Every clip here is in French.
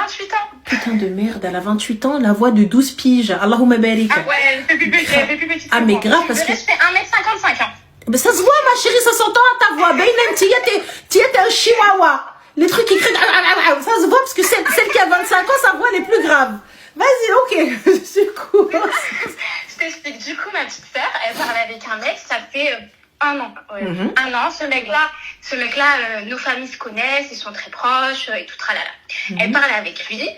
28 ans. Putain de merde, elle a 28 ans, la voix de 12 piges. Allahumma barik. Ah ouais, elle fait plus petite. Ah, mais grave, parce que. Je fais 1m55. Hein. Mais ça se voit, ma chérie, ça s'entend à ta voix. Beynen, t'y étais un chihuahua. Les trucs qui crient. Ça se voit parce que celle qui a 25 ans, sa voix elle est plus grave. Vas-y, ok. Du coup. Je t'explique. Du coup, ma petite sœur, elle parle avec un mec, ça fait 1 an. Ouais. Un an, ce mec-là, nos familles se connaissent, ils sont très proches et tout tralala. Elle parlait avec lui.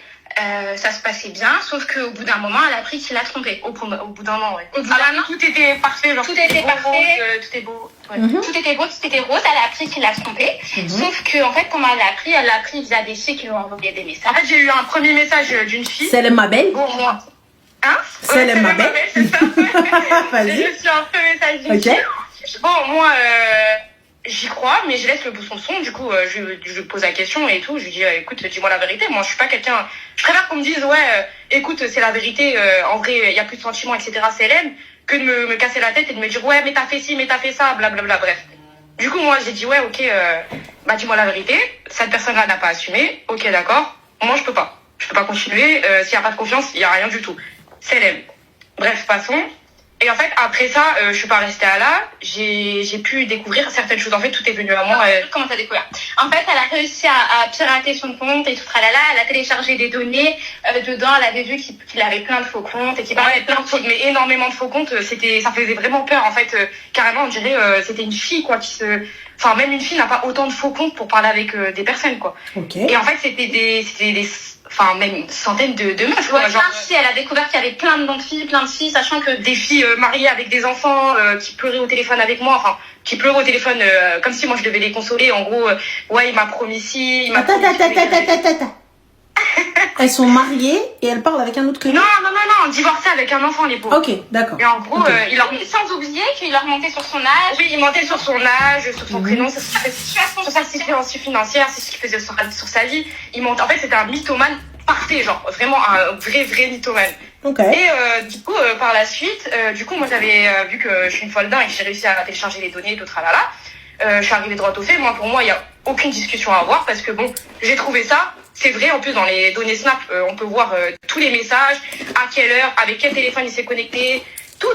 Ça se passait bien, sauf qu'au bout d'un moment, elle a appris qu'il l'a trompé. Au bout d'un moment, ouais. Au bout d'un an, tout était parfait, genre tout était parfait, tout était beau. Ouais. Tout était beau, tout était rose. Elle a appris qu'il l'a trompé. Sauf que, en fait, comment elle l'a appris via des filles qui lui ont envoyé des messages. En fait, j'ai eu un premier message d'une fille. C'est ma belle. Bon, moi. Hein? C'est ma belle. C'est ça. J'ai reçu un premier message d'une fille. Bon, moi, j'y crois, mais je laisse le bouton son. Du coup, je lui pose la question et tout. Je lui dis, écoute, dis-moi la vérité. Moi, je suis pas quelqu'un. Je préfère qu'on me dise, ouais, écoute, c'est la vérité. En vrai, il y a plus de sentiments, etc. C'est elle, que de me casser la tête et de me dire, ouais, mais t'as fait ci, mais t'as fait ça, blablabla. Bref. Du coup, moi, j'ai dit, ouais, ok, bah dis-moi la vérité. Cette personne-là n'a pas assumé. Ok, d'accord. Moi, je peux pas. Je peux pas continuer. S'il y a pas de confiance, il y a rien du tout. C'est elle. Bref, passons. Et en fait, après ça, je suis pas restée à là. J'ai pu découvrir certaines choses. En fait, tout est venu à moi. Comment t'as découvert? En fait, elle a réussi à pirater son compte et tout tralala. Elle a téléchargé des données. Dedans, elle avait vu qu'il avait plein de faux comptes et qu'il parlait plein de faux, mais énormément de faux comptes. Ça faisait vraiment peur. En fait, carrément, on dirait, c'était une fille, quoi, enfin, même une fille n'a pas autant de faux comptes pour parler avec des personnes, quoi. Okay. Et en fait, c'était des enfin même centaines de meufs, quoi. Genre, si elle a découvert qu'il y avait plein de filles, sachant que des filles mariées avec des enfants qui pleuraient au téléphone avec moi, enfin qui pleuraient au téléphone comme si moi je devais les consoler. En gros, ouais, il m'a promis ci, il m'a promis. Attends. Elles sont mariées et elles parlent avec un autre que nous. Non, divorcées avec un enfant, les pauvres. Ok, d'accord. Et en gros, sans oublier qu'il leur mentait sur son âge. Oui, il mentait sur son âge, sur son prénom, sur sa situation financière, c'est ce qu'il faisait sur sa vie. Il mentait. En fait, c'était un mythomane parfait, genre vraiment un vrai mythomane. Okay. Et du coup, par la suite, moi j'avais vu que je suis une folle dingue et que j'ai réussi à télécharger les données, tout tralala. Je suis arrivée droit au fait. Pour moi, il y a aucune discussion à avoir parce que bon, j'ai trouvé ça. C'est vrai, en plus, dans les données Snap, on peut voir tous les messages, à quelle heure, avec quel téléphone il s'est connecté, tout.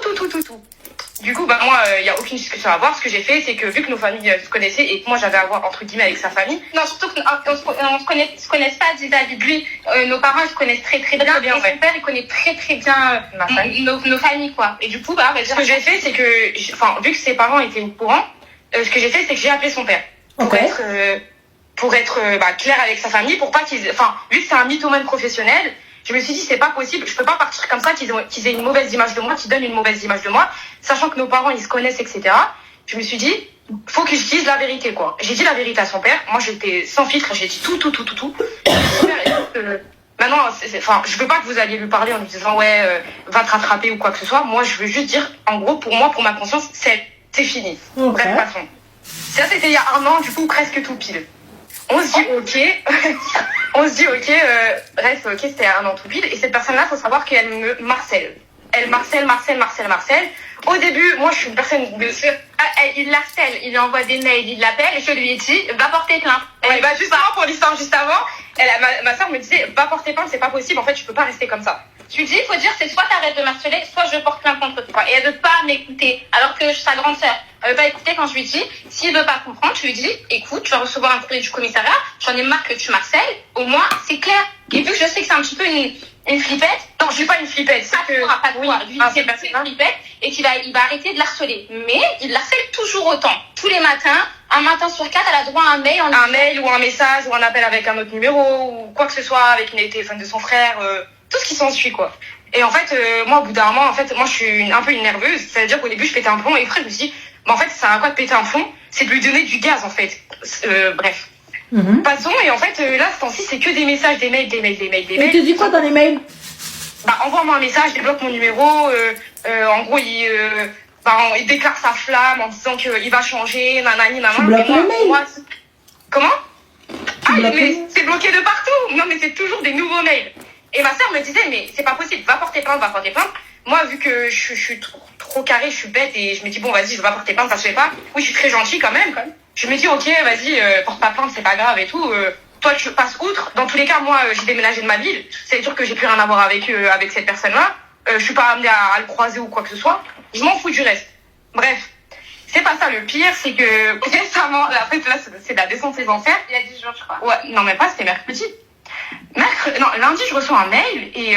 Du coup, moi, il n'y a aucune discussion à avoir. Ce que j'ai fait, c'est que vu que nos familles se connaissaient et que moi, j'avais à voir, entre guillemets, avec sa famille. Non, surtout qu'on se connaisse pas vis-à-vis de lui. Nos parents, ils se connaissent très bien. Et son père, il connaît très bien nos familles, quoi. Et du coup, ce que j'ai fait, c'est que, vu que ses parents étaient au courant, ce que j'ai fait, c'est que j'ai appelé son père. Pour être clair avec sa famille, pour pas vu que c'est un mythomane professionnel, je me suis dit, c'est pas possible, je peux pas partir comme ça, qu'ils aient une mauvaise image de moi, qu'ils donnent une mauvaise image de moi, sachant que nos parents, ils se connaissent, etc. Je me suis dit, faut que je dise la vérité, quoi. J'ai dit la vérité à son père, moi j'étais sans filtre, j'ai dit tout. Maintenant, je veux pas que vous alliez lui parler en lui disant, ouais, va te rattraper ou quoi que ce soit. Moi, je veux juste dire, en gros, pour moi, pour ma conscience, c'est fini. Okay. Bref, passons. Ça, c'était il y a 1 an, du coup, presque tout pile. On se dit ok, c'était 1 an tout pile. Et cette personne-là, faut savoir qu'elle me harcèle. Elle marcèle. Au début, moi, je suis une personne il l'harcèle, il lui envoie des mails, il l'appelle, et je lui ai dit, va porter plainte. Justement, pour l'histoire juste avant, ma soeur me disait, va porter plainte, c'est pas possible, en fait, je peux pas rester comme ça. Je lui dis, il faut dire, c'est soit t'arrêtes de m'harceler, soit je porte plainte contre toi. Et elle veut pas m'écouter, alors que je suis sa grande sœur. Elle veut pas écouter quand je lui dis, s'il veut pas comprendre, je lui dis, écoute, tu vas recevoir un courrier du commissariat, j'en ai marre que tu m'harcèles, au moins, c'est clair. Et vu que je sais que c'est un petit peu une flippette, non, je suis pas une flippette, c'est que... pas de quoi, lui, c'est une flippette, et il va arrêter de l'harceler. Mais il l'harcèle toujours autant. Tous les matins, un matin sur 4, elle a droit à un mail. Un mail ou un message ou un appel avec un autre numéro, ou quoi que ce soit, avec le téléphone de son frère, tout ce qui s'ensuit, quoi. Et en fait, moi, au bout d'un moment, moi, je suis un peu une nerveuse. Ça veut dire qu'au début, je pétais un plomb, et après, je me suis dit, en fait, ça sert à quoi de péter un plomb? C'est de lui donner du gaz, en fait. Bref. Passons, et en fait, là, ce temps-ci, c'est que des messages, des mails. Mais tu dis quoi dans les mails? Envoie-moi un message, débloque mon numéro. En gros, il déclare sa flamme en disant qu'il va changer, nanani, Tu bloques le mail? Comment? Mais c'est bloqué de partout. Non, mais c'est toujours des nouveaux mails. Et ma sœur me disait, mais c'est pas possible, va porter plainte. Moi, vu que je suis trop carrée, je suis bête et je me dis, bon, vas-y, je vais pas porter plainte, ça se fait pas. Oui, je suis très gentille quand même. Je me dis, ok, vas-y, porte pas plainte, c'est pas grave et tout. toi tu passes outre. Dans tous les cas, moi j'ai déménagé de ma ville. C'est sûr que j'ai plus rien à voir avec cette personne-là. Je suis pas amenée à le croiser ou quoi que ce soit. Je m'en fous du reste. Bref, c'est pas ça le pire, c'est que récemment, en fait là c'est de la descente des enfers. Il y a 10 jours, je crois. Ouais, non mais pas, c'était mercredi. Lundi je reçois un mail et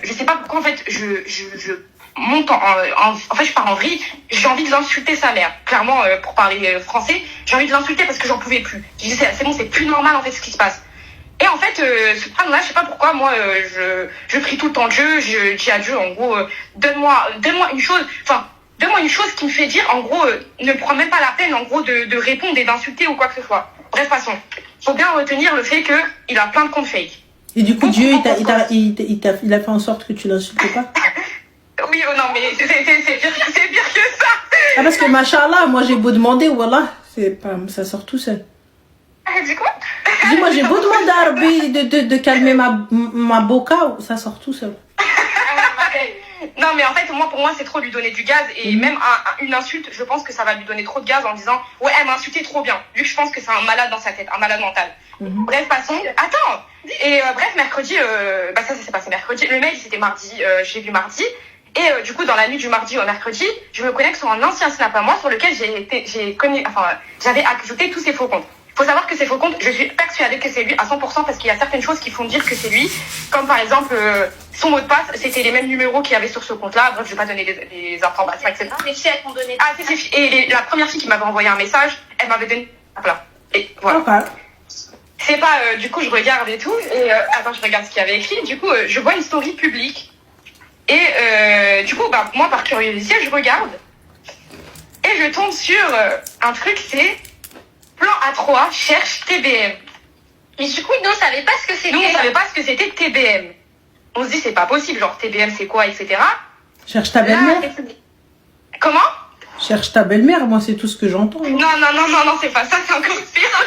je sais pas pourquoi en fait je monte en fait je pars en vrille. J'ai envie de l'insulter sa mère. Clairement, pour parler français, j'ai envie de l'insulter parce que j'en pouvais plus. Je dis c'est bon, c'est plus normal en fait ce qui se passe. Et en fait, ce problème-là, je sais pas pourquoi, moi, je prie tout le temps Dieu, je dis à Dieu, en gros, donne-moi une chose, enfin, donne-moi une chose qui me fait dire, en gros, ne prends même pas la peine, en gros, de répondre et d'insulter ou quoi que ce soit. Bref, passons. Faut bien retenir le fait qu'il a plein de comptes fake. Et du coup, Dieu, il a fait en sorte que tu l'insultes pas? Oui, non, mais c'est pire que ça. Ah, parce que, machallah, moi, j'ai beau demander, voilà, ça sort tout seul. Dis quoi? Dis-moi, j'ai beau demander à Arbi de calmer ma boca, ça sort tout seul. Non, mais en fait, pour moi, c'est trop lui donner du gaz. Et même une insulte, je pense que ça va lui donner trop de gaz en disant « Ouais, elle m'a insulté trop bien. » Vu que je pense que c'est un malade dans sa tête, un malade mental. Bref, passons. Attends. Et bref, mercredi, ça s'est passé mercredi. Le mail, c'était mardi. J'ai vu mardi. Et du coup, dans la nuit du mardi au mercredi, je me connecte sur un ancien snap à moi sur lequel j'avais ajouté tous ces faux comptes. Faut savoir que ces faux comptes, je suis persuadée que c'est lui à 100% parce qu'il y a certaines choses qui font dire que c'est lui. Comme par exemple, son mot de passe, c'était les mêmes numéros qu'il y avait sur ce compte-là. Bref, je vais pas donner les informations, etc. Les filles, elles t'ont donné. Ah, c'est ces filles. Et la première fille qui m'avait envoyé un message, elle m'avait donné. Voilà. Et voilà. Okay. C'est pas, du coup, je regarde et tout. Et attends, je regarde ce qu'il y avait écrit. Du coup, je vois une story publique. Et du coup, moi, par curiosité, je regarde. Et je tombe sur un truc, c'est Plan A3 cherche TBM. Mais du coup, nous, on savait pas ce que c'était. Nous, on savait pas ce que c'était TBM. On se dit, c'est pas possible, genre TBM, c'est quoi, etc. Cherche ta belle-mère. Comment? Cherche ta belle-mère, moi, c'est tout ce que j'entends. Non, c'est pas ça, c'est encore pire.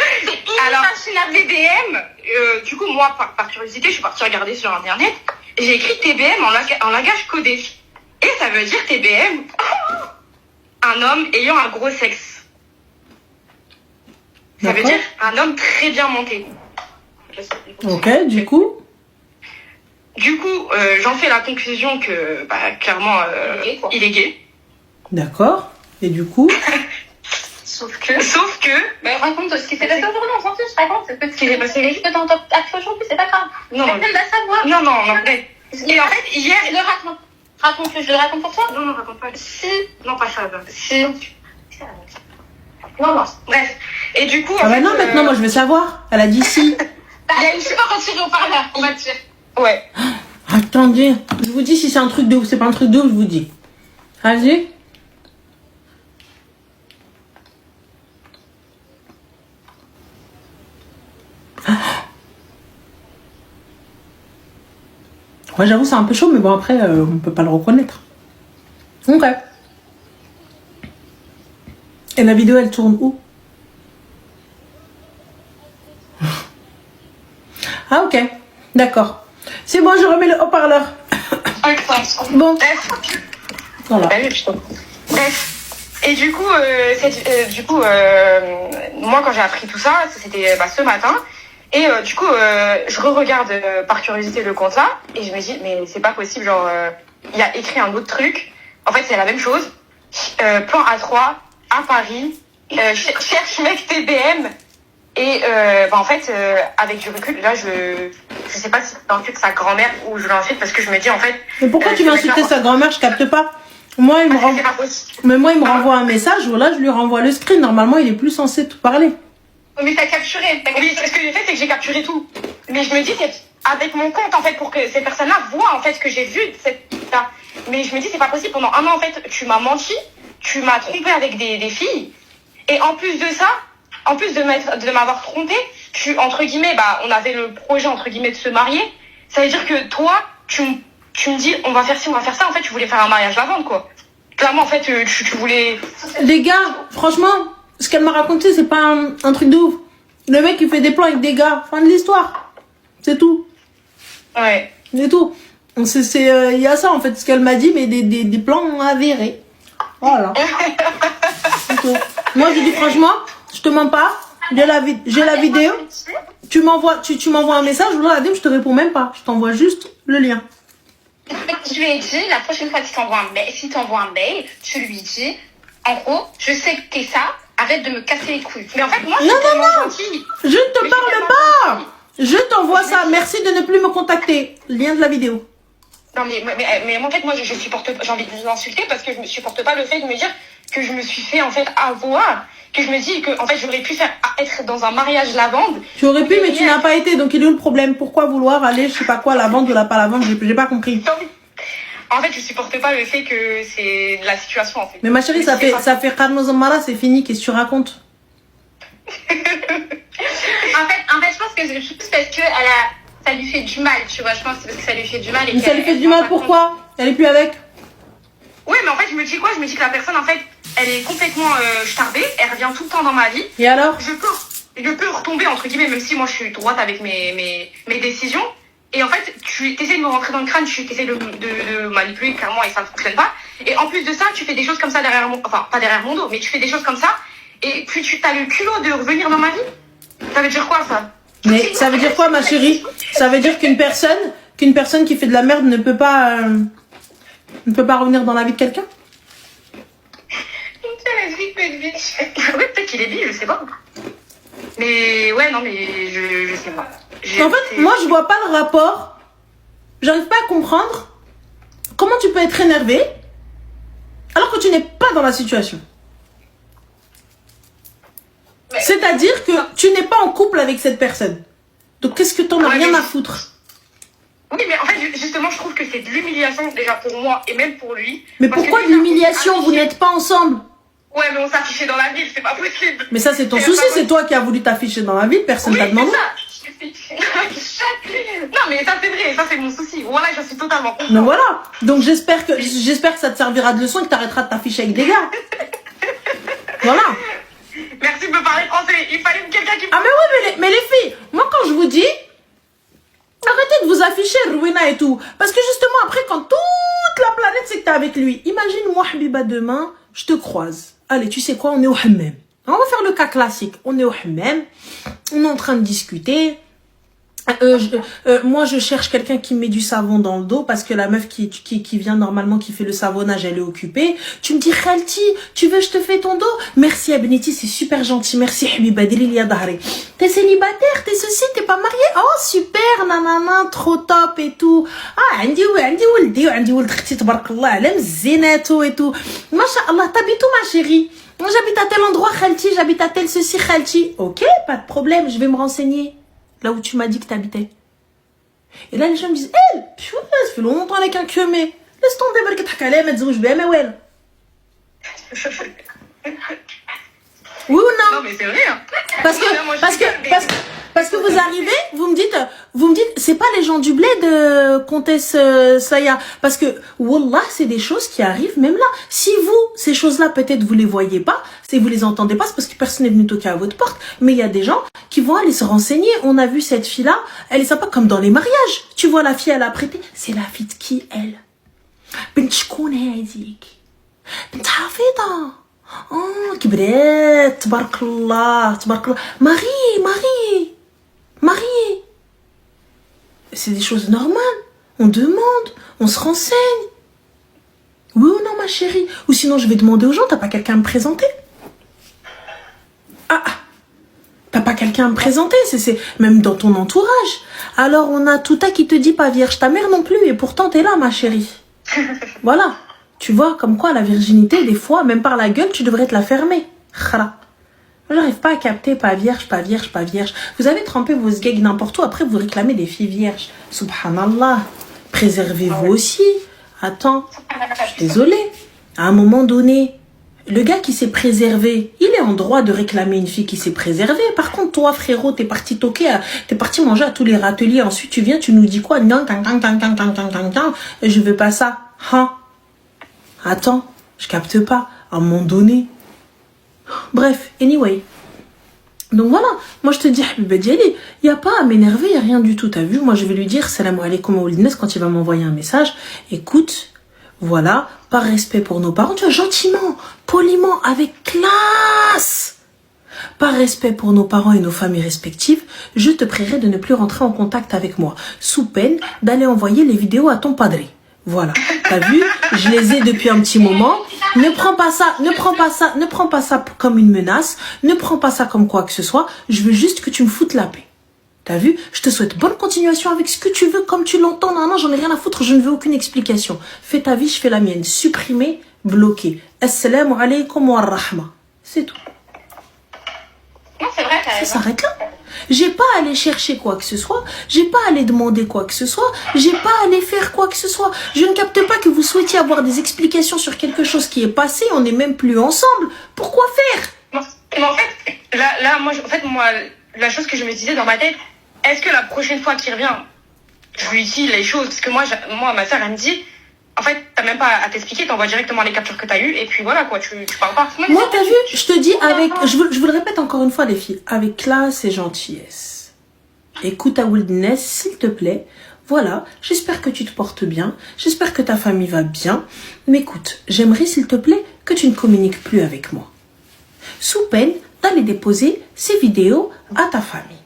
Alors, TBM, du coup, moi, par curiosité, je suis partie regarder sur Internet. J'ai écrit TBM en langage codé. Et ça veut dire TBM, un homme ayant un gros sexe. Ça veut dire un homme très bien monté. Ok, du coup j'en fais la conclusion que, clairement, il est gay. D'accord. Et du coup Sauf que... raconte ce qui s'est passé aujourd'hui, on s'en fiche, raconte ce qui s'est passé. Je peux t'entendre aujourd'hui, c'est pas grave. Non. Personne va savoir. Non. Et en fait, hier... Je le raconte. Je le raconte pour toi? Non, raconte pas. Si. Non, pas ça. Si. Non. Bref. Et du coup... Ah bah non, maintenant, moi, je veux savoir. Elle a dit si. Il y a une super retirée au parleur, on va dire. Ouais. Attendez, je vous dis si c'est un truc de ouf. C'est pas un truc de ouf, je vous dis. Vas-y. Ouais, j'avoue, c'est un peu chaud, mais bon, après, on peut pas le reconnaître. Ok. Et la vidéo, elle tourne où? Ah, ok. D'accord. C'est bon, je remets le haut-parleur. Bon. Bref. Voilà. Bref. Et du coup, moi, quand j'ai appris tout ça, c'était ce matin. Et du coup, je re-regarde par curiosité le compte là. Et je me dis, mais c'est pas possible. Genre, il y a écrit un autre truc. En fait, c'est la même chose. Plan A3, à Paris. Cherche mec TBM. Et en fait, avec du recul, là, je sais pas si j'insulte sa grand-mère ou je l'insulte parce que je me dis en fait. Mais pourquoi tu veux insulter sa grand-mère? Je capte pas. Moi, il me renvoie. Mais moi, il me renvoie un message. Voilà, je lui renvoie le screen. Normalement, il est plus censé tout parler. Mais t'as capturé. Oui, ce que j'ai fait, c'est que j'ai capturé tout. Mais je me dis, c'est avec mon compte en fait pour que ces personnes-là voient en fait ce que j'ai vu de cette. Mais je me dis, c'est pas possible. Pendant un an, en fait, tu m'as menti, tu m'as trompé avec des filles. Et en plus de ça. En plus de m'avoir trompé, entre guillemets, on avait le projet, entre guillemets, de se marier. Ça veut dire que toi, tu me dis, on va faire ci, on va faire ça. En fait, tu voulais faire un mariage la vente, quoi. Clairement, en fait, tu voulais... Les gars, franchement, ce qu'elle m'a raconté, c'est pas un truc de ouf. Le mec, il fait des plans avec des gars. Fin de l'histoire. C'est tout. Ouais. C'est tout. Il y a ça, en fait, ce qu'elle m'a dit, mais des plans avérés. Voilà. Moi, je dis franchement... Je te mens pas, j'ai la vidéo. Tu m'envoies un message, je te réponds même pas. Je t'envoie juste le lien. Je lui ai dit, la prochaine fois si t'envoies un mail, tu lui dis, en gros, je sais que t'es ça, arrête de me casser les couilles. Mais en fait, moi, je suis tellement gentille. Je ne te parle pas. Je t'envoie ça. Merci de ne plus me contacter. Lien de la vidéo. Non, mais en fait, moi, je supporte pas, j'ai envie de vous insulter parce que je ne supporte pas le fait de me dire que je me suis fait, en fait, avoir, que je me dis que, en fait, j'aurais pu être dans un mariage lavande. Tu aurais pu, mais tu n'as pas été, donc il est où le problème? Pourquoi vouloir aller, je sais pas quoi, lavande ou pas lavande? J'ai pas compris. En fait, je supporte pas le fait que c'est la situation, en fait. Mais ma chérie, ça fait Carlos Mara, c'est fini, qu'est-ce que tu racontes? En fait, je pense que c'est juste parce que ça lui fait du mal, tu vois. Je pense que c'est parce que ça lui fait du mal. Mais ça lui fait du mal, pourquoi? Elle est plus avec? Ouais, mais en fait, je me dis quoi? Je me dis que la personne, en fait, elle est complètement starbée, elle revient tout le temps dans ma vie. Et alors? Je peux retomber, entre guillemets, même si moi je suis droite avec mes décisions. Et en fait, tu essaies de me rentrer dans le crâne, tu essaies de manipuler clairement et ça ne fonctionne pas. Et en plus de ça, tu fais des choses comme ça derrière mon... Enfin, pas derrière mon dos, mais tu fais des choses comme ça. Et puis tu as le culot de revenir dans ma vie. Ça veut dire quoi, ça? Mais ça veut dire quoi, ma chérie? Ça veut dire qu'une personne qui fait de la merde ne peut pas revenir dans la vie de quelqu'un? Oui, peut-être qu'il est bi, je sais pas. Mais ouais, non, mais je sais pas. En fait, moi, je vois pas le rapport. J'arrive pas à comprendre comment tu peux être énervé alors que tu n'es pas dans la situation. C'est-à-dire que tu n'es pas en couple avec cette personne. Donc, qu'est-ce que t'en as rien à foutre? Oui, mais en fait, justement, je trouve que c'est de l'humiliation déjà pour moi et même pour lui. Mais pourquoi de l'humiliation? Vous n'êtes pas ensemble? Ouais, mais on s'affichait dans la ville, c'est pas possible. Mais ça, c'est ton souci, c'est toi qui as voulu t'afficher dans la ville, personne t'a demandé. Non, mais ça, c'est vrai, ça, c'est mon souci. Voilà, je suis totalement contente. Mais voilà. Donc, j'espère que ça te servira de leçon et que t'arrêteras de t'afficher avec des gars. Voilà. Merci de me parler français. Il fallait quelqu'un qui... Ah, mais oui, mais les filles, moi, quand je vous dis, arrêtez de vous afficher, Rowena et tout. Parce que justement, après, quand toute la planète sait que t'es avec lui, imagine, moi, Habiba, demain, je te croise. Allez, tu sais quoi, on est au hammam. On va faire le cas classique. On est au hammam. On est en train de discuter. Moi, je cherche quelqu'un qui met du savon dans le dos parce que la meuf qui vient normalement, qui fait le savonnage, elle est occupée. Tu me dis, Khalti, tu veux, je te fais ton dos? Merci, Abneti, c'est super gentil. Merci, Habiba, Delilia Dahri. T'es célibataire, t'es ceci, t'es pas marié? Oh, super, nanana, trop top et tout. Ah, عندي ولد اختي تبارك الله على مزيناتو et tout. Masha'Allah, t'habites où, ma chérie? Moi, j'habite à tel endroit, Khalti, j'habite à tel ceci, Khalti. Ok, pas de problème, je vais me renseigner. Là où tu m'as dit que t'habitais. Et là, les gens me disent, ça fait longtemps avec un queue, mais laisse tomber, barkat hakala, ma tzouj bien, mais ouais. Oui ou non? Non, mais c'est vrai. Hein. Parce que vous arrivez, vous me dites, c'est pas les gens du bled, comtesse Saya. Parce que, wallah, c'est des choses qui arrivent même là. Si vous, ces choses-là, peut-être vous les voyez pas, si vous les entendez pas, c'est parce que personne n'est venu toquer à votre porte. Mais il y a des gens qui vont aller se renseigner. On a vu cette fille-là, elle est sympa comme dans les mariages. Tu vois la fille, elle a prêté. C'est la fille de qui, elle? Bint shkoun hadik? Bint hafida. Oh, kibret, tabarakallah, tabarakallah. Marie. C'est des choses normales. On demande, on se renseigne. Oui ou non, ma chérie? Ou sinon, je vais demander aux gens, t'as pas quelqu'un à me présenter? Ah, t'as pas quelqu'un à me présenter? C'est même dans ton entourage. Alors, on a Touta qui te dit pas vierge, ta mère non plus, et pourtant t'es là, ma chérie. Voilà. Tu vois, comme quoi la virginité, des fois, même par la gueule, tu devrais te la fermer. Khala. Moi, j'arrive pas à capter pas vierge. Vous avez trempé vos sgegs n'importe où, après vous réclamez des filles vierges. Subhanallah. Préservez-vous aussi. Attends, je suis désolée. À un moment donné, le gars qui s'est préservé, il est en droit de réclamer une fille qui s'est préservée. Par contre, toi, frérot, t'es parti toquer, t'es parti manger à tous les râteliers. Ensuite, tu viens, tu nous dis quoi? Non, je veux pas ça. Hein? Attends, je capte pas. À un moment donné. Bref, anyway. Donc voilà, moi je te dis, Habiba Diali, il n'y a pas à m'énerver, il n'y a rien du tout. T'as vu? Moi je vais lui dire, salam alaikum wa alaikum quand il va m'envoyer un message. Écoute, voilà, par respect pour nos parents, tu vois, gentiment, poliment, avec classe. par respect pour nos parents et nos familles respectives, je te prierai de ne plus rentrer en contact avec moi, sous peine d'aller envoyer les vidéos à ton padré. Voilà, t'as vu, je les ai depuis un petit moment. Ne prends pas ça comme une menace, ne prends pas ça comme quoi que ce soit, je veux juste que tu me foutes la paix. T'as vu? Je te souhaite bonne continuation avec ce que tu veux, comme tu l'entends. Non, j'en ai rien à foutre, je ne veux aucune explication. Fais ta vie, je fais la mienne. Supprimer, bloquer. Assalamu alaikum wa rahma. C'est tout. Non, c'est vrai, Ça s'arrête là. J'ai pas à aller chercher quoi que ce soit, j'ai pas à aller demander quoi que ce soit, j'ai pas à aller faire quoi que ce soit. Je ne capte pas que vous souhaitiez avoir des explications sur quelque chose qui est passé, on n'est même plus ensemble. Pourquoi faire? Mais en fait, moi, la chose que je me disais dans ma tête, est-ce que la prochaine fois qu'il revient, je lui dis les choses? Parce que moi ma soeur, elle me dit, en fait, t'as même pas à t'expliquer, t'envoies directement les captures que t'as eues, et puis voilà, quoi, tu parles pas. Moi, t'as vu, je te dis avec, je vous le répète encore une fois, les filles, avec classe et gentillesse. Écoute à Wilderness, s'il te plaît. Voilà, j'espère que tu te portes bien, j'espère que ta famille va bien. Mais écoute, j'aimerais, s'il te plaît, que tu ne communiques plus avec moi. Sous peine d'aller déposer ces vidéos à ta famille.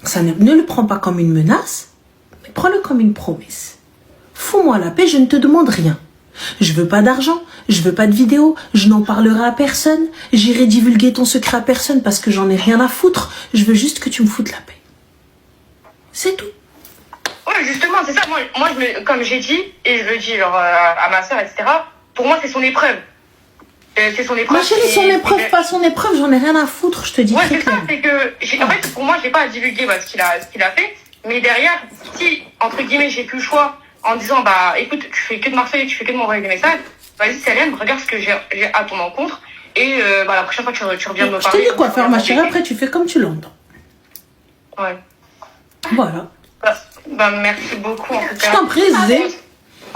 Ça ne le prends pas comme une menace, mais prends-le comme une promesse. Fous-moi la paix, je ne te demande rien. Je veux pas d'argent, je veux pas de vidéos, je n'en parlerai à personne, j'irai divulguer ton secret à personne parce que j'en ai rien à foutre, je veux juste que tu me foutes la paix. C'est tout. Ouais, justement, c'est ça. Moi comme j'ai dit, et je le dis genre, à ma soeur, etc., pour moi, c'est son épreuve. C'est son épreuve. Ma chérie, son épreuve, pas son épreuve, j'en ai rien à foutre, je te dis. Ouais, c'est ça, c'est que, en fait, pour moi, j'ai pas à divulguer ce qu'il a fait, mais derrière, si, entre guillemets, j'ai plus le choix, en disant, écoute, tu fais que de Marseille, tu fais que de m'envoyer des messages, vas-y, Céline, regarde ce que j'ai à ton encontre, et la prochaine fois que tu reviens de me parler. Je te dis quoi faire, ma chérie, après, tu fais comme tu l'entends. Ouais. Voilà. Merci beaucoup, en tout cas. Je t'en prie, Zé.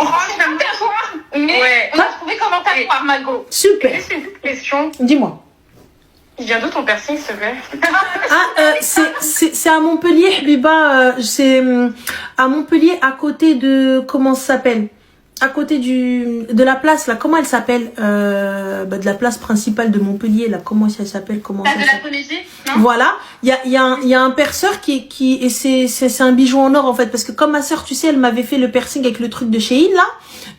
Oh, j'aime bien voir. Mais Ouais. on a trouvé comment t'as par Margot. Super. Juste une petite question. Dis-moi. Il vient d'où ton piercing, s'il te plaît? C'est à Montpellier, Biba. C'est à Montpellier, à côté de... Comment ça s'appelle? À côté de la place, là. Comment elle s'appelle? De la place principale de Montpellier, là. Comment ça s'appelle? De la Tunisie, non? Voilà. Il y a un perceur et c'est un bijou en or, en fait. Parce que comme ma soeur, tu sais, elle m'avait fait le piercing avec le truc de Shein, là.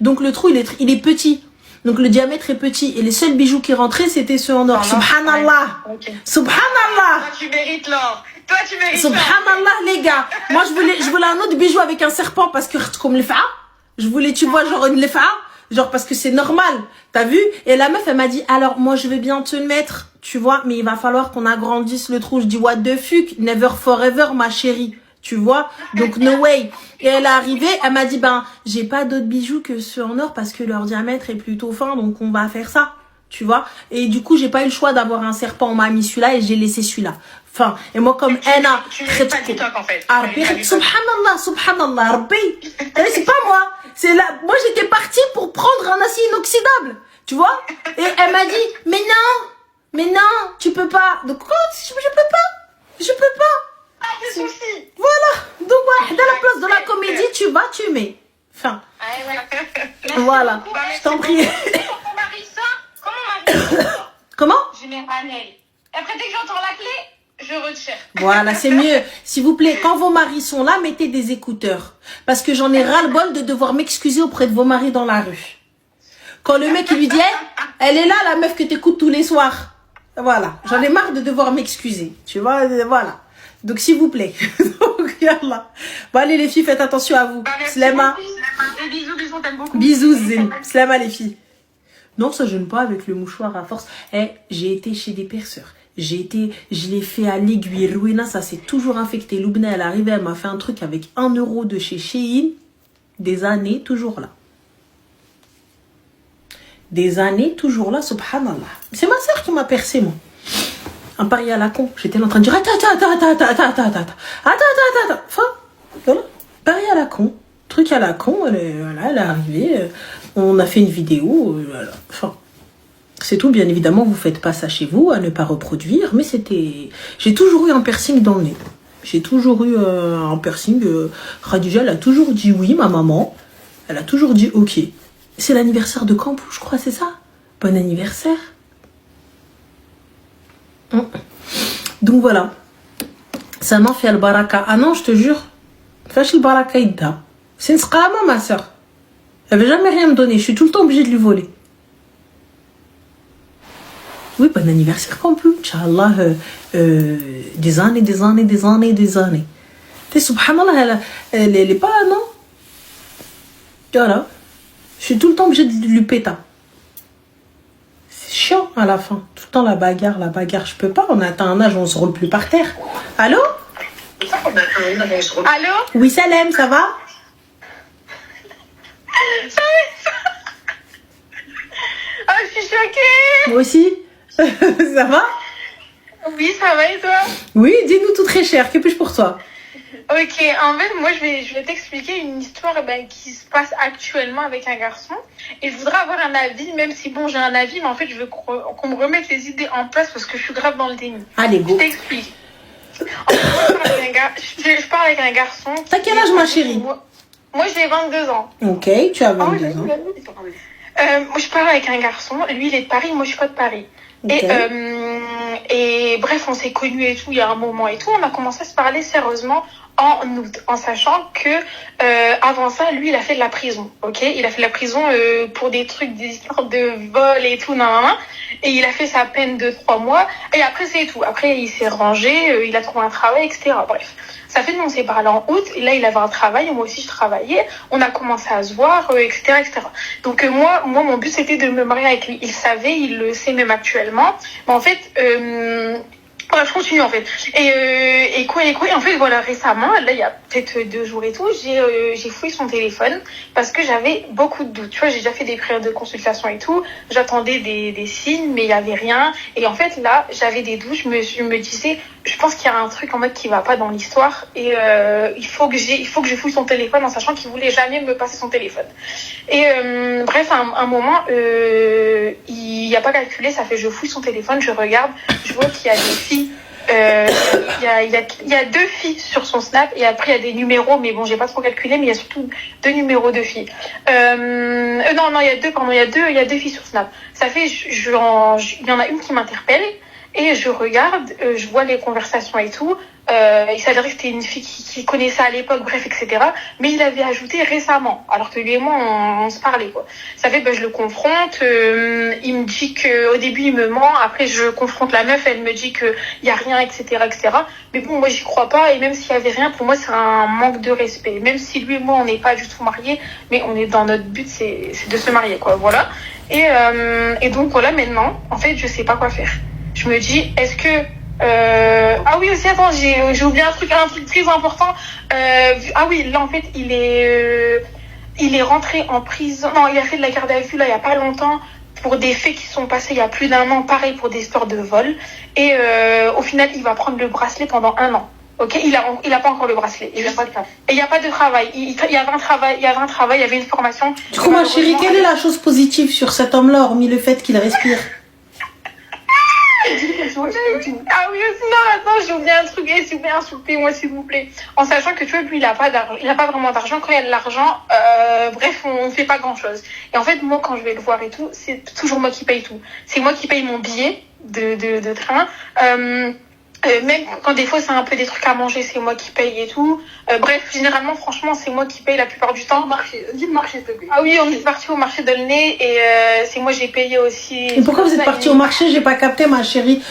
Donc le trou, il est petit. Donc le diamètre est petit. Et les seuls bijoux qui rentraient, c'était ceux en or. Subhanallah. Ouais. Okay. Subhanallah. Toi, tu mérites l'or. Toi, tu mérites l'or. Subhanallah, les gars. Moi, je voulais un autre bijou avec un serpent parce que, comme le fa. Je voulais, tu vois, genre une lefa. Genre parce que c'est normal. T'as vu? Et la meuf, elle m'a dit, alors moi, je vais bien te le mettre. Tu vois, mais il va falloir qu'on agrandisse le trou. Je dis, what the fuck? Never forever, ma chérie. Tu vois? Donc, no way. Et elle est arrivée, elle m'a dit, j'ai pas d'autres bijoux que ceux en or parce que leur diamètre est plutôt fin, donc on va faire ça. Tu vois? Et du coup, j'ai pas eu le choix d'avoir un serpent. On m'a mis celui-là et j'ai laissé celui-là. Enfin, et moi, comme Anna. Tu mérites pas du top, en fait. Subhanallah, subhanallah, Rabbi. C'est pas moi. C'est là. Moi, j'étais partie pour prendre un acier inoxydable. Tu vois? Et elle m'a dit, mais non, tu peux pas. Donc, quoi? Je peux pas. Ah, c'est souci. Voilà. Donc, ouais, dans la place de la comédie, tu vas, tu mets. Enfin. Ouais. Voilà. Je t'en prie. Comment Marie ça? Comment? Je mets un nail. Après, dès que j'entends la clé, je retire. Voilà, c'est mieux. S'il vous plaît, quand vos maris sont là, mettez des écouteurs. Parce que j'en ai ras-le-bol de devoir m'excuser auprès de vos maris dans la rue. Quand le mec, il lui dit, elle est là, la meuf que t'écoutes tous les soirs. Voilà. J'en ai marre de devoir m'excuser. Tu vois, voilà. Donc, s'il vous plaît. Donc, yallah. Bon, allez, les filles, faites attention à vous. Slema. Bisous, t'aime beaucoup. Bisous, Zin. Slema, les filles. Non, ça gêne pas avec le mouchoir à force. J'ai été chez des perceurs. Je l'ai fait à l'aiguille. Rouena, ça s'est toujours infecté. Loubna, elle est arrivée, elle m'a fait un truc avec 1 euro de chez Shein. Des années, toujours là. Des années, toujours là, subhanallah. C'est ma soeur qui m'a percé, moi. Un pari à la con. J'étais là en train de dire, attends. Enfin, voilà. Pari à la con. Truc à la con, elle est arrivée. On a fait une vidéo, voilà. Enfin. C'est tout, bien évidemment, vous faites pas ça chez vous, à ne pas reproduire, mais c'était... J'ai toujours eu un piercing dans le nez. J'ai toujours eu un piercing. Khadija, elle a toujours dit oui, ma maman. Elle a toujours dit ok. C'est l'anniversaire de Campou, je crois, c'est ça? Bon anniversaire. Donc voilà. Ça m'a fait le baraka. Ah non, je te jure. Fâche le baraka idda. C'est une scrama, ma soeur. Elle veut jamais rien me donner. Je suis tout le temps obligée de lui voler. Oui, bon anniversaire complet. Inch'Allah. Des années. T'es subhanallah, elle est pas, non? Voilà. Je suis tout le temps obligée de lui péter. C'est chiant à la fin. Tout le temps la bagarre. Je peux pas. On atteint un âge où on se roule plus par terre. Allô? Allô? Oui, Salem, ça va? Ah, je suis choquée. Moi aussi. Ça va? Oui, ça va et toi? Oui, dis-nous tout très cher. Que puis-je pour toi? Ok, en fait, moi, je vais t'expliquer une histoire qui se passe actuellement avec un garçon. Et je voudrais avoir un avis, même si, bon, j'ai un avis, mais en fait, je veux qu'on me remette les idées en place parce que je suis grave dans le déni. Allez, go. Je t'explique. En fait, je parle avec un garçon. T'as quel âge, ma chérie? Moi, j'ai 22 ans. Ok, tu as 22 ans. Moi, je parle avec un garçon. Lui, il est de Paris. Moi, je suis pas de Paris. Okay. Et bref, on s'est connus et tout il y a un moment et tout. On a commencé à se parler sérieusement en août, en sachant que avant ça, lui, il a fait de la prison. Ok, il a fait de la prison pour des trucs, des histoires de vol et tout, nan. Et il a fait sa peine de 3 mois. Et après, c'est tout. Après, il s'est rangé, il a trouvé un travail, etc. Bref. Ça fait qu'on s'est parlé en août, et là il avait un travail, moi aussi je travaillais, on a commencé à se voir, etc., etc. Donc moi, mon but c'était de me marier avec lui. Il savait, il le sait même actuellement. Mais en fait, voilà, je continue en fait. Et quoi. En fait, voilà, récemment, là il y a peut-être 2 jours et tout, j'ai fouillé son téléphone parce que j'avais beaucoup de doutes. Tu vois, j'ai déjà fait des prières de consultation et tout. J'attendais des signes, mais il y avait rien. Et en fait, là, j'avais des doutes. Je me disais, je pense qu'il y a un truc en mode qui va pas dans l'histoire. Et il faut que je fouille son téléphone en sachant qu'il voulait jamais me passer son téléphone. Et bref, à un moment, il y a pas calculé. Ça fait, je fouille son téléphone, je regarde, je vois qu'il y a des filles. Il y a 2 filles sur son Snap et après il y a des numéros, mais bon, j'ai pas trop calculé, mais il y a surtout 2 numéros de filles. Non, il y a deux filles sur Snap. Ça fait, il y en a une qui m'interpelle et je regarde, je vois les conversations et tout. Il s'avérait que c'était une fille qui connaissait à l'époque, bref, etc. Mais il l'avait ajouté récemment, alors que lui et moi, on se parlait, quoi. Ça fait, je le confronte, il me dit qu'au début, il me ment, après, je confronte la meuf, elle me dit qu'il n'y a rien, etc., etc. Mais bon, moi, j'y crois pas, et même s'il y avait rien, pour moi, c'est un manque de respect. Même si lui et moi, on n'est pas du tout mariés, mais on est dans notre but, c'est de se marier, quoi, voilà. Et donc, voilà, maintenant, en fait, je sais pas quoi faire. Je me dis, est-ce que ah oui aussi, attends, j'ai oublié un truc très important. Ah oui, là en fait il est rentré en prison. Non, il a fait de la garde à vue là il y a pas longtemps pour des faits qui sont passés il y a plus d'1 an, pareil pour des histoires de vol. Et au final il va prendre le bracelet pendant 1 an. Ok, il a pas encore le bracelet. Et il y a pas de travail. Il y avait un travail, il y avait une formation. Du coup, ma chérie, quelle est la chose positive sur cet homme-là, hormis le fait qu'il respire? Ah oui aussi, non, attends, j'ai oublié un truc, s'il vous plaît, insultez-moi s'il vous plaît. En sachant que tu vois, lui il a pas vraiment d'argent. Quand il y a de l'argent, bref, on fait pas grand chose. Et en fait, moi quand je vais le voir et tout, c'est toujours moi qui paye tout. C'est moi qui paye mon billet de train. Même quand des fois c'est un peu des trucs à manger, c'est moi qui paye et tout. Bref, généralement, franchement, c'est moi qui paye la plupart du temps. Dis le marché, s'il te plaît. Ah oui, on est parti au marché d'Aulnay et c'est moi j'ai payé aussi. Et pourquoi vous êtes parti au marché? J'ai pas capté, ma chérie.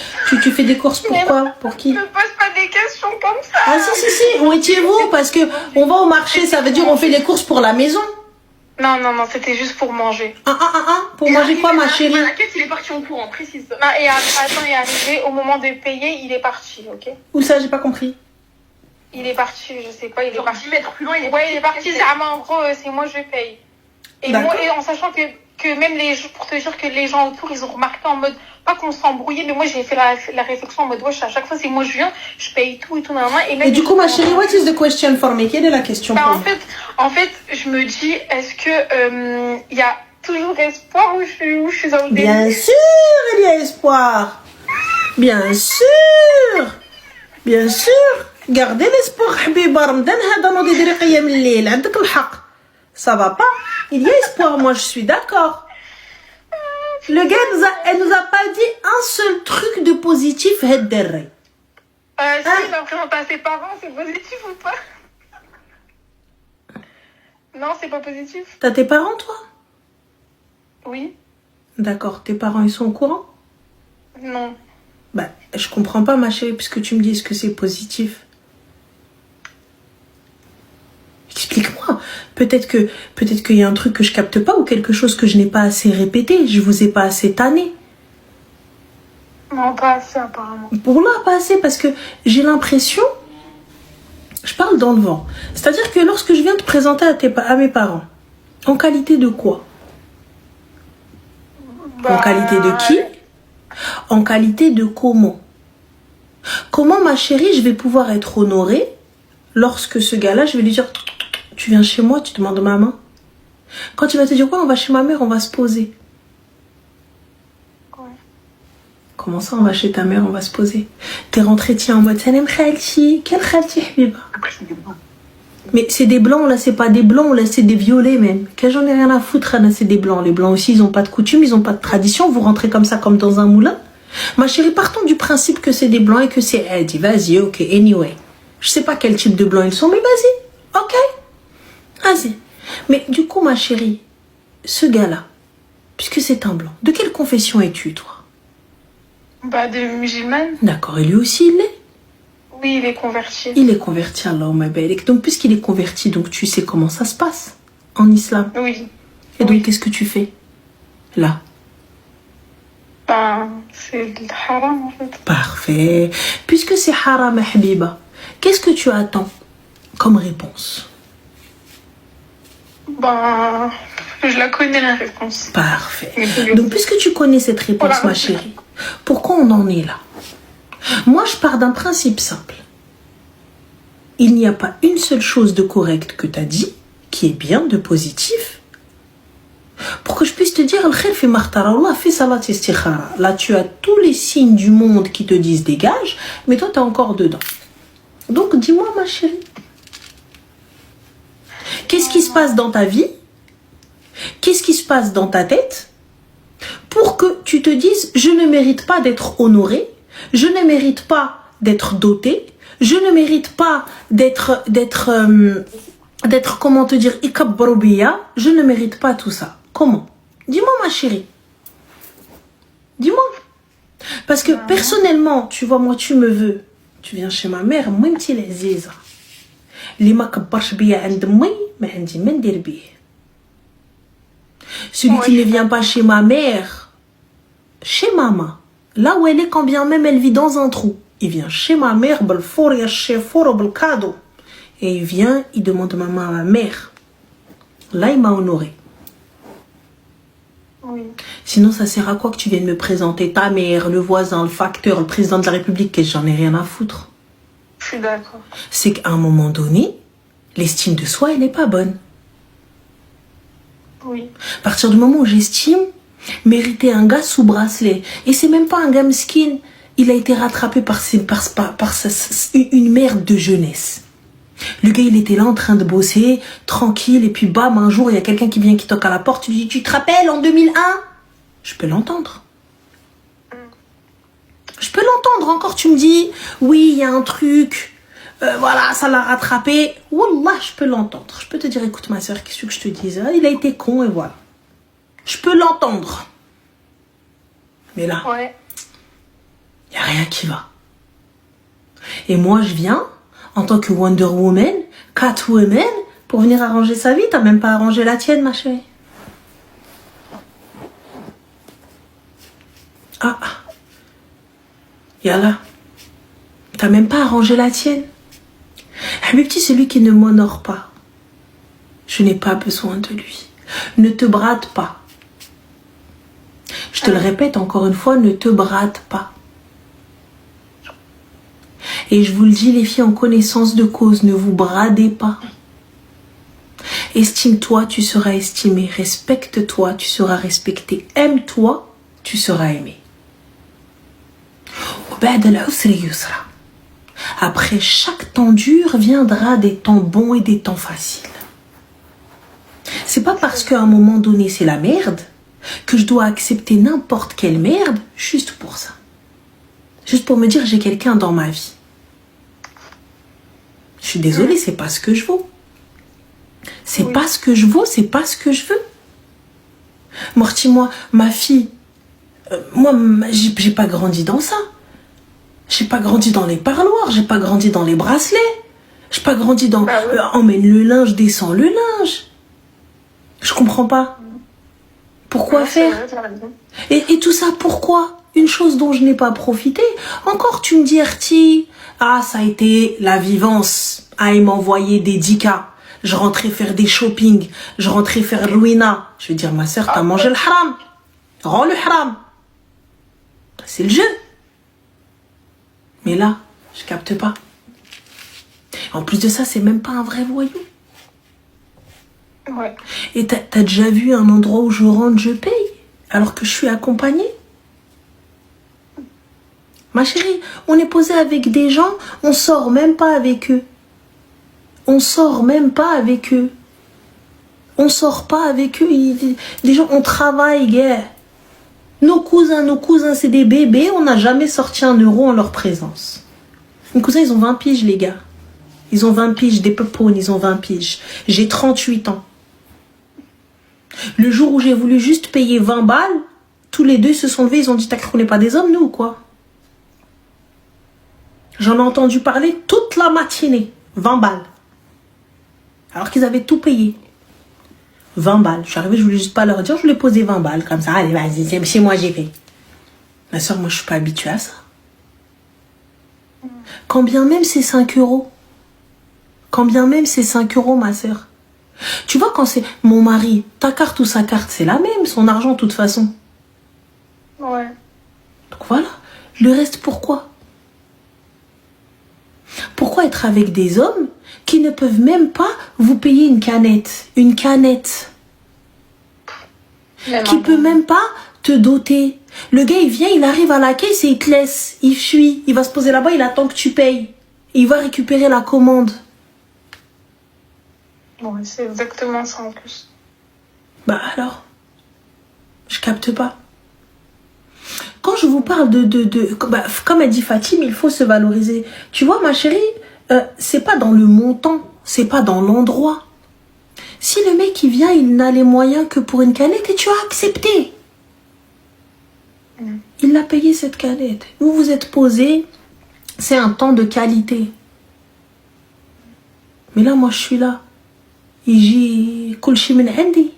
Tu fais des courses pour quoi? Pour qui? Ne me pose pas des questions comme ça. Ah si, où étiez-vous? Parce que on va au marché, ça veut dire on fait des courses pour la maison. Non, c'était juste pour manger. Pour manger quoi, ma chérie? La caisse, il est parti en courant, précise. Non, et attends, il est arrivé, au moment de payer, il est parti, ok? Où ça, j'ai pas compris. Il est parti, je sais pas, il est parti. 10 mètres plus loin, il est parti, en gros, c'est moi, je paye. Et moi, et en sachant que même pour te dire que les gens autour, ils ont remarqué en mode, pas qu'on s'embrouillait, mais moi, j'ai fait la réflexion en mode, wesh, à chaque fois, c'est moi, je viens, je paye tout et tout, et du coup, ma chérie, what is the question for me? Quelle est la question pour moi? En fait, je me dis, est-ce que, il y a toujours espoir où je suis dans le début? Bien sûr, il y a espoir. Bien sûr. Gardez l'espoir, Habiba Ramadan, hada no didri qiyam al-layl, عندك الحق. Ça va pas? Il y a espoir, moi je suis d'accord. Le gars, elle nous a pas dit un seul truc de positif, Hedderre. Si, il m'a présenté à ses parents, c'est positif ou pas? Non, c'est pas positif. T'as tes parents, toi? Oui. D'accord, tes parents, ils sont au courant? Non. Bah, je comprends pas, ma chérie, puisque tu me dis que c'est positif. Explique-moi. Peut-être qu'il y a un truc que je capte pas ou quelque chose que je n'ai pas assez répété. Je vous ai pas assez tanné. Non, pas assez apparemment. Pour là, pas assez, parce que j'ai l'impression... Je parle dans le vent. C'est-à-dire que lorsque je viens te présenter à mes parents, en qualité de quoi? En qualité de qui? En qualité de comment? Comment, ma chérie, je vais pouvoir être honorée lorsque ce gars-là, je vais lui dire, tu viens chez moi, tu demandes ma main. Quand il va te dire, quoi, on va chez ma mère, on va se poser. Ouais. Comment ça, on va chez ta mère, on va se poser? T'es rentrée, tiens, en mode, Salam khalti, quel khalti, habiba? Mais c'est des blancs, là, c'est pas des blancs, là, c'est des violets même. Que j'en ai rien à foutre, là, c'est des blancs. Les blancs aussi, ils ont pas de coutume, ils ont pas de tradition. Vous rentrez comme ça, comme dans un moulin. Ma chérie, partons du principe que c'est des blancs et que c'est Adi. Vas-y, ok, anyway. Je sais pas quel type de blancs ils sont, mais vas-y, ok. Vas-y. Mais du coup, ma chérie, ce gars-là, puisque c'est un blanc, de quelle confession es-tu, toi? Bah, de musulmane. D'accord, et lui aussi, il l'est? Oui, il est converti. Il est converti, Allahumma barik. Donc, puisqu'il est converti, donc tu sais comment ça se passe en islam. Oui. Et donc, qu'est-ce que tu fais là? Ben, c'est le haram en fait. Parfait. Puisque c'est haram, habiba, qu'est-ce que tu attends comme réponse? Ben, je la connais la réponse. Parfait. Donc, puisque tu connais cette réponse, ma chérie, pourquoi on en est là? Moi, je pars d'un principe simple. Il n'y a pas une seule chose de correcte que tu as dit, qui est bien, de positif, pour que je puisse te dire, al-khair fi mahtara Allah, fi salat istikhara. Là, tu as tous les signes du monde qui te disent dégage, mais toi, tu es encore dedans. Donc, dis-moi, ma chérie, qu'est-ce qui se passe dans ta vie? Qu'est-ce qui se passe dans ta tête pour que tu te dises, je ne mérite pas d'être honorée, je ne mérite pas d'être dotée, je ne mérite pas d'être, comment te dire, ikabbaroubiya, je ne mérite pas tout ça. Comment? Dis-moi, ma chérie. Dis-moi. Parce que personnellement, tu vois, moi, tu me veux. Tu viens chez ma mère, même si les ziza. Les ma kabbarch biya عند moi, mais عندي ما ندير بيه. Celui qui ne vient pas chez ma mère, chez maman, là où elle est, quand bien même elle vit dans un trou, il vient chez ma mère, et il vient, il demande maman à ma mère. Là, il m'a honoré. Oui. Sinon, ça sert à quoi que tu viennes me présenter ta mère, le voisin, le facteur, le président de la République, que j'en ai rien à foutre. Je suis d'accord. C'est qu'à un moment donné, l'estime de soi, elle n'est pas bonne. Oui. À partir du moment où j'estime mériter un gars sous bracelet, et c'est même pas un gars mesquin, il a été rattrapé par une merde de jeunesse. Le gars, il était là en train de bosser, tranquille, et puis bam, un jour, il y a quelqu'un qui vient, qui toque à la porte, tu lui dis, tu te rappelles, en 2001? Je peux l'entendre. Je peux l'entendre. Encore, tu me dis, oui, il y a un truc, voilà, ça l'a rattrapé. Wallah, je peux l'entendre. Je peux te dire, écoute, ma soeur, qu'est-ce que je te dise? Il a été con, et voilà. Je peux l'entendre. Mais là, Ouais. il n'y a rien qui va. Et moi, je viens, en tant que Wonder Woman, Catwoman, pour venir arranger sa vie. T'as même pas arrangé la tienne, ma chérie. Ah, Yallah. T'as même pas arrangé la tienne. Habibti, celui qui ne m'honore pas, je n'ai pas besoin de lui. Ne te brade pas. Je te le répète encore une fois, ne te brade pas. Et je vous le dis, les filles, en connaissance de cause, ne vous bradez pas. Estime-toi, tu seras estimé. Respecte-toi, tu seras respecté. Aime-toi, tu seras aimé. Après chaque temps dur viendra des temps bons et des temps faciles. C'est pas parce qu'à un moment donné c'est la merde que je dois accepter n'importe quelle merde juste pour ça. Juste pour me dire j'ai quelqu'un dans ma vie. Je suis désolée, c'est pas ce que je vaux. C'est pas ce que je vaux, c'est pas ce que je veux. Morty, moi, ma fille, moi, j'ai pas grandi dans ça. J'ai pas grandi dans les parloirs, j'ai pas grandi dans les bracelets. J'ai pas grandi dans emmène le linge, descends le linge. Je comprends pas. Pourquoi faire? Et tout ça, pourquoi? Une chose dont je n'ai pas profité. Encore, tu me dis, Arti, ah, ça a été la vivance. Ah, il m'envoyait des 10K. Je rentrais faire des shopping. Je rentrais faire Louina. Je vais dire, ma soeur, t'as mangé le haram. Rends le haram. C'est le jeu. Mais là, je capte pas. En plus de ça, c'est même pas un vrai voyou. Ouais. Et t'as déjà vu un endroit où je rentre, je paye, alors que je suis accompagnée? Ma chérie, on est posé avec des gens, on sort même pas avec eux. On sort même pas avec eux. On sort pas avec eux. Les gens, on travaille, gars. Nos cousins, c'est des bébés, on n'a jamais sorti 1 euro en leur présence. Mes cousins, ils ont 20 piges, les gars. Ils ont 20 piges, des pepounes, ils ont 20 piges. J'ai 38 ans. Le jour où j'ai voulu juste payer 20 balles, tous les deux se sont levés, ils ont dit, t'as cru qu'on n'est pas des hommes, nous, ou quoi? J'en ai entendu parler toute la matinée. 20 balles. Alors qu'ils avaient tout payé. 20 balles. Je suis arrivée, je voulais juste pas leur dire, je voulais poser 20 balles, comme ça, allez, vas-y, chez moi, j'ai fait. Ma soeur, moi, je suis pas habituée à ça. Quand bien même c'est 5 euros. Quand bien même c'est 5 euros, ma soeur. Tu vois, quand c'est mon mari, ta carte ou sa carte, c'est la même, son argent, de toute façon. Ouais. Donc voilà. Le reste, pourquoi? Pourquoi être avec des hommes qui ne peuvent même pas vous payer une canette? Une canette. Qui peut même pas te doter. Le gars, il vient, il arrive à la caisse et il te laisse. Il fuit. Il va se poser là-bas, il attend que tu payes. Et il va récupérer la commande. Ouais, c'est exactement ça en plus. Bah alors, je capte pas. Quand je vous parle comme a dit Fatim, il faut se valoriser. Tu vois, ma chérie, c'est pas dans le montant, c'est pas dans l'endroit. Si le mec il vient, il n'a les moyens que pour une canette et tu as accepté. Il l'a payé cette canette. Vous vous êtes posé, c'est un temps de qualité. Mais là, moi, je suis là. يجي كل شيء من عندي.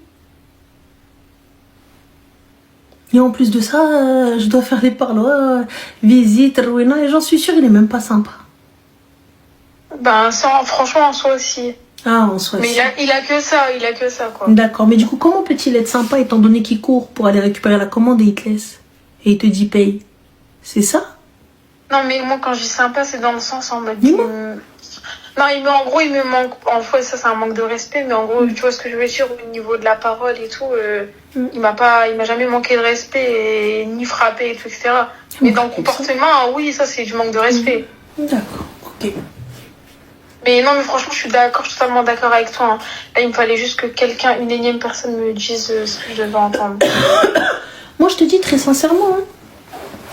Et en plus de ça, je dois faire les parloirs, visite, Rowena, et j'en suis sûre, il est même pas sympa. Ben, ça, franchement, en soi aussi. Ah, en soi aussi. Mais il a que ça, quoi. D'accord, mais du coup, comment peut-il être sympa étant donné qu'il court pour aller récupérer la commande et il te laisse? Et il te dit paye. C'est ça? Non, mais moi, quand je dis sympa, c'est dans le sens en mode... Non, en gros, il me manque... En fait, ça, c'est un manque de respect, mais en gros, tu vois ce que je veux dire, au niveau de la parole et tout, il m'a jamais manqué de respect, et, ni frappé, et tout, etc. Mais dans le comportement, oui, ça, c'est du manque de respect. D'accord, ok. Mais non, mais franchement, je suis totalement d'accord avec toi. Hein. Là, il me fallait juste que une énième personne me dise ce que je devais entendre. Moi, je te dis très sincèrement, hein.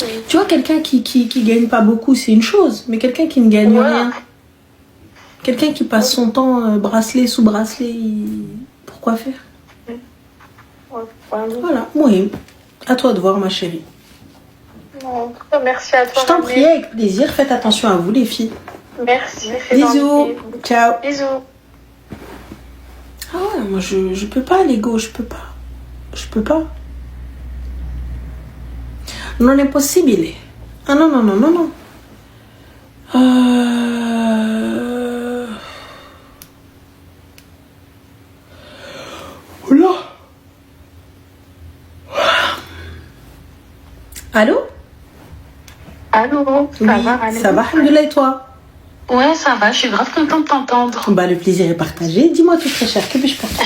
Oui. Tu vois, quelqu'un qui gagne pas beaucoup, c'est une chose, mais quelqu'un qui ne gagne rien... Quelqu'un qui passe son temps bracelet sous bracelet, pourquoi faire? Voilà, oui. À toi de voir, ma chérie. En tout cas, merci à toi. Je t'en prie, avec plaisir. Faites attention à vous, les filles. Merci. Bisous. Ciao. Bisous. Ah ouais, moi, je peux pas, l'ego, je peux pas. Je peux pas. Non è possibile. Ah non, non, non, non, non. Oula. Allô? Allô? Oui, ça va, alhamdoulilah, et toi? Ouais, ça va, je suis grave contente de t'entendre. Bah, le plaisir est partagé. Dis-moi tout très cher, que puis-je pour toi?